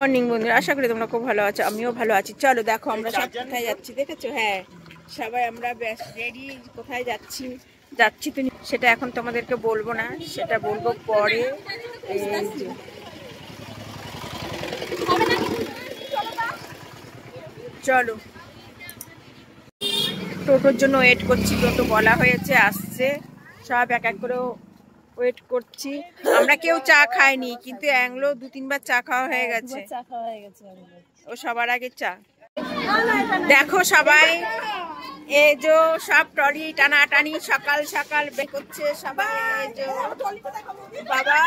Morning বন্ধুরা, আশা করি তোমরা খুব ভালো আছো, আমিও ভালো আছি। চলো দেখো আমরা সব কোথায় যাচ্ছি, দেখেছো? হ্যাঁ, সবাই আমরা রেডি। কোথায় যাচ্ছি তো সেটা এখন তোমাদেরকে বলবো না, সেটা বলবো পরে। চলো, টোটোর জন্য ওয়েট করছি। টোটো বলা হয়েছে, আসছে। সব এক এক করে ওয়েট করছি। আমরা কেউ চা খাইনি, কিন্তু অ্যাংলো 2-3 বার চা খাওয়া হয়ে গেছে। ও সবার আগে চা। দেখো সবাই, এই যে সব ট্রলি টানাটানি সকাল সকাল বের করছে সবাই। এই যে বাবা,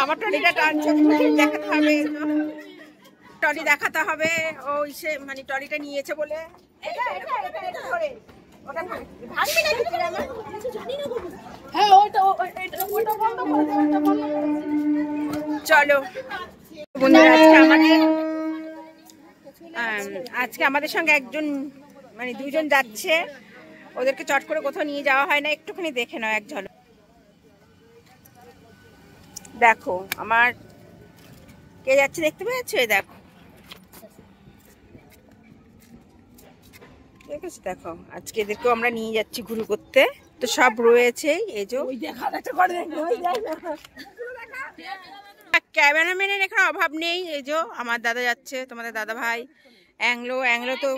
আমার ট্রলিটা টানছে, দেখাতে হবে, ট্রলি দেখাতে হবে। ওই সে মানে ট্রলিটা নিয়েছে বলে চলো বন্ধুরা, আজকে আমাদের সঙ্গে একজন মানে 2 জন যাচ্ছে। ওদেরকে চট করে কোথাও নিয়ে যাওয়া হয় না, একটুখানি দেখে নাও এক ঝলক। দেখো আমার কে যাচ্ছে, দেখতে পেয়েছো? এই দেখো, দেখেছো? দেখো আজকে এদেরকেও আমরা নিয়ে যাচ্ছি ঘুরু করতে। তো সব রয়েছে, এই যে ক্যামেরাম্যানের এখানে অভাব নেই। এই যে আমার দাদা যাচ্ছে, তোমাদের দাদা ভাই অ্যাংলো তো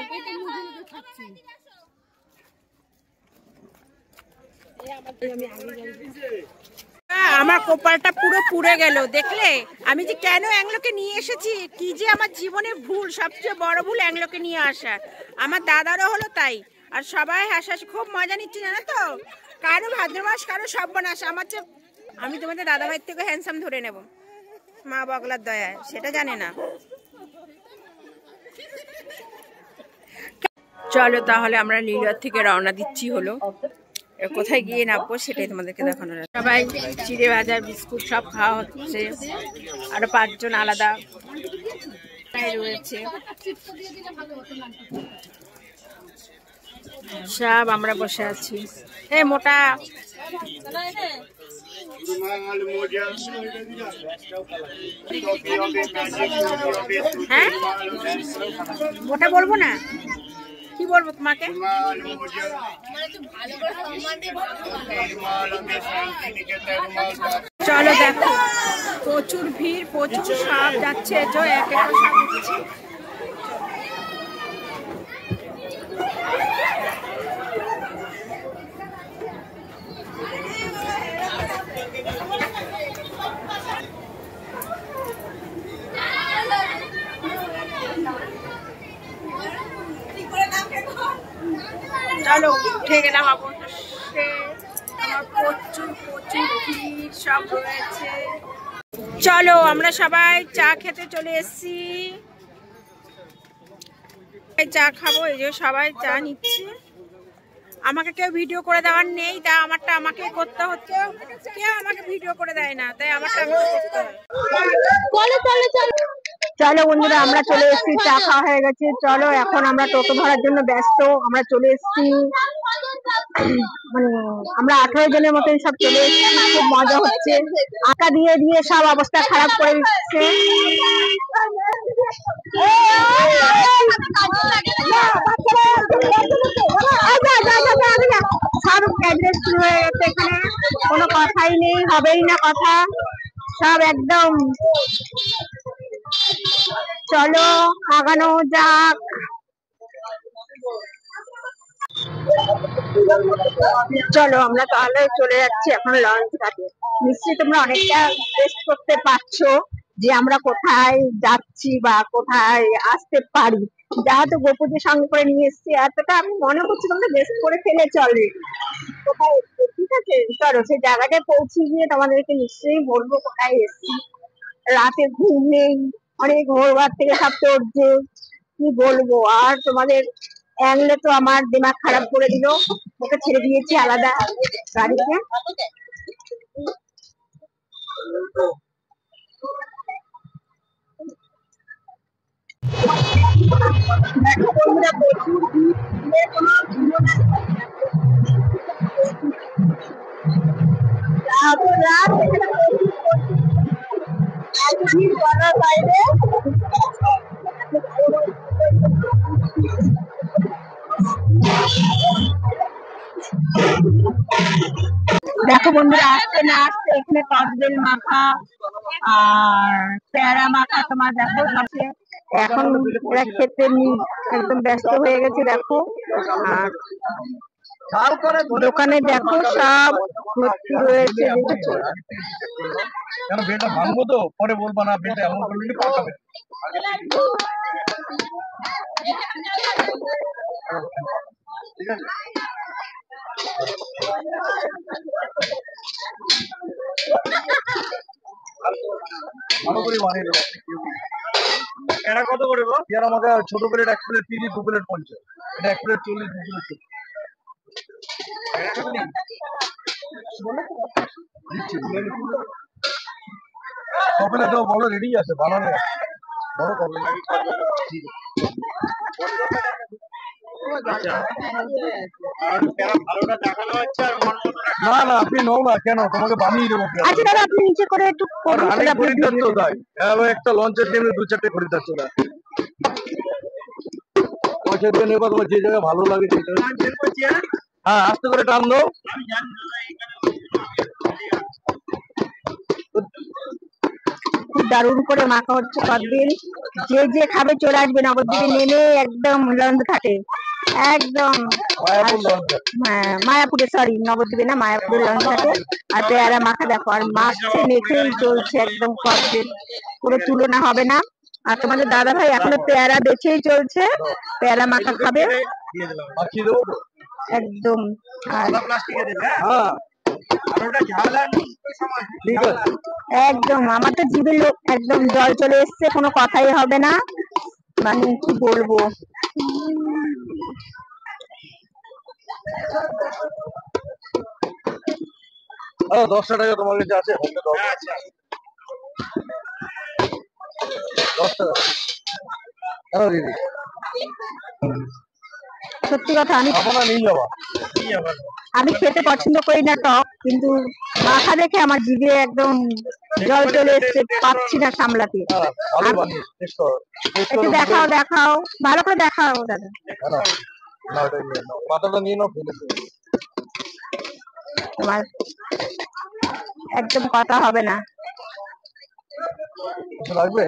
আমার কপালটা পুরো পুড়ে গেল। দেখলে আমি যে কেন অ্যাংলোকে নিয়ে এসেছি, কি যে আমার জীবনের ভুল, সবচেয়ে বড় ভুল অ্যাংলোকে নিয়ে আসা। আমার দাদারও হলো তাই। আর সবাই হাসাহাসি খুব মজা নিচ্ছে, জানো তো? কারো ভাদ্র মাস, কারো সর্বনাশ। আমি তোমাদের দাদা ভাইয়ের থেকে হ্যান্ডসাম ধরে নেব, মা বগলার দয়ায়, সেটা জানে না। চলো তাহলে আমরা লিলুয়ার থেকে রওনা দিচ্ছি। হলো কোথায় গিয়ে নামবো সেটাই তোমাদেরকে দেখানোর। সবাই চিড়ে ভাজা বিস্কুট সব খাওয়া হচ্ছে, আরো 5 জন আলাদা রয়েছে। সব আমরা বসে আছি। এই মোটা হ্যাঁ, মোটা বলবো না, কি বলবো তোমাকে? চলো দেখো, প্রচুর ভিড়, প্রচুর সব যাচ্ছে। এক এক সব দিচ্ছে। চলো উঠে গেলাম। প্রচুর ভিড় সব রয়েছে। চলো আমরা সবাই চা খেতে চলে এসেছি, চা খাবো। এই যে সবাই চা নিচ্ছে। আমাকে কেউ ভিডিও করে দেওয়ার নেই, তাই আমারটা আমাকে করতে হচ্ছে। কেউ আমাকে ভিডিও করে দেয় না, তাই আমারটা আমাকে করতে হয়। চলো বন্ধুরা, আমরা চলে এসেছি, চা খাওয়া হয়ে গেছে। চলো এখন আমরা টোটো ধরার জন্য ব্যস্ত। আমরা চলে এসেছি, মানে আমরা 18 জনের মতন সব চলে এসেছি। খুব মজা হচ্ছে। আঁকা দিয়ে দিয়ে সব অবস্থা খারাপ করে দিচ্ছে। সব অ্যাড্রেস শুরু হয়ে গেছে, এখানে কোনো কথাই নেই, হবেই না কথা, সব একদম। চলো আগানো যাক। চলো আমরা তাহলে চলে যাচ্ছি এখন লঞ্চ ঘাটে। নিশ্চয়ই তোমরা অনেকটা টেস্ট করতে পারছো যে আমরা কোথায় যাচ্ছি বা কোথায় আসতে পারি। যেহেতু গোপুদের সঙ্গে করে নিয়ে এসছি, এতটা আমি মনে করছি তোমরা বেস্ট করে ফেলে চলে কোথায়। ঠিক আছে, চলো সেই জায়গাটায় পৌঁছে গিয়ে তোমাদেরকে নিশ্চয়ই বলবো কোথায় এসছি। রাতে ঘুম নেই, অনেক ভোরবার থেকে সব চলছে, কি বলবো। আর তোমাদের অ্যাংলে তো আমার দিমাগ খারাপ করে দিল, ওকে ছেড়ে দিয়েছি আলাদা গাড়িতে। দেখো বন্ধুরা, প্রচুর ভিড়, বাইরে বন্ধুরা আসতে না আসতে এখানে কদবেল মাখা আর পেয়ারা মাখা তোমার দেখো আছে। এখন এরা খেতে একদম ব্যস্ত হয়ে গেছে দেখো। আর দোকানে দেখো সব ভর্তি রয়েছে দেখেছো। কেন বেটা ভাঙবো তো পরে বলবা না বেটা এমন করলে পাকাবে। ঠিক আছে ভালো করে বানিয়ে দেবো। এটা কত করে গো? এর আমাকে ছোট প্লেট 1 প্লেট 30, 2 প্লেট 50, এটা 1 প্লেট 40, 2 প্লেট 40। কপলে তো বড় রেডি আছে বানানো বড় কপলে ঠিক আছে। না না আপনি নাও না কেন তোমাকে বানিয়ে দেবো। আচ্ছা দাদা আপনি নিচে করে একটু খরিদ্দার তো তাই একটা লঞ্চের টেনে 2-4টে খরিদ্দার চলে আসে। পয়সা দিয়ে নেবো তোমার যে জায়গায় ভালো লাগে সেই জায়গায়। হ্যাঁ আস্তে করে টান দাও। খুব দারুণ করে মাখা হচ্ছে কদবেল। যে যে খাবে চলে আসবে নবদ্বীপে নেমে একদম লঞ্চ ঘাটে একদম মায়াপুরে সরি নবদ্বীপে না মায়াপুরের লঞ্চ ঘাটে। আর পেয়ারা মাখা দেখো আর মাখছে মেখেই চলছে একদম কদবেল পুরো তুলনা হবে না। আর তোমাদের দাদা ভাই এখনো পেয়ারা বেচেই চলছে পেয়ারা মাখা খাবে একদম। আর একদম আমার তো জিভে একদম জল চলে এসছে কোনো কথাই হবে না মানে কি বলবো। ও 10 টাকা তোমার কাছে আছে? 10 টাকা হ্যাঁ দিদি সত্যি কথা আমি খেতে পছন্দ করি না টক কিন্তু মাখা দেখে আমার জিভে একদম জল চলে এসছে পাচ্ছি না সামলাতে। একটু দেখাও দেখাও ভালো করে দেখাও দাদা। পাতাটা নিয়ে নাও তোমার একদম কথা হবে না। লাগবে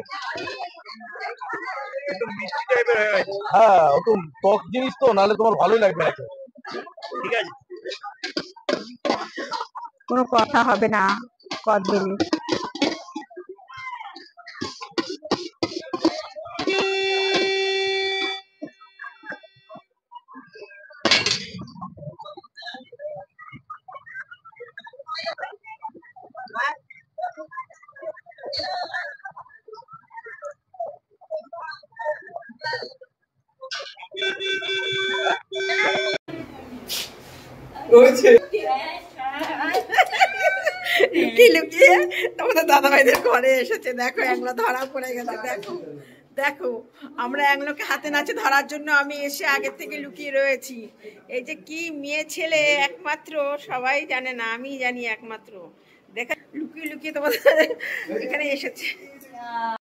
হ্যাঁ একটু টক জিনিস তো নাহলে তোমার ভালোই লাগবে না। ঠিক আছে কোনো কথা হবে না কদবেল। লুকিয়ে লুকিয়ে তোমাদের দাদা ভাইদের ঘরে এসেছে দেখো একলা ধরা পড়ে গেছে। দেখো দেখো আমরা একলোকে হাতে নাচে ধরার জন্য আমি এসে আগের থেকে লুকিয়ে রয়েছি। এই যে কি মেয়ে ছেলে একমাত্র সবাই জানে না আমি জানি একমাত্র দেখা লুকিয়ে লুকিয়ে তোমাদের এখানে এসেছে।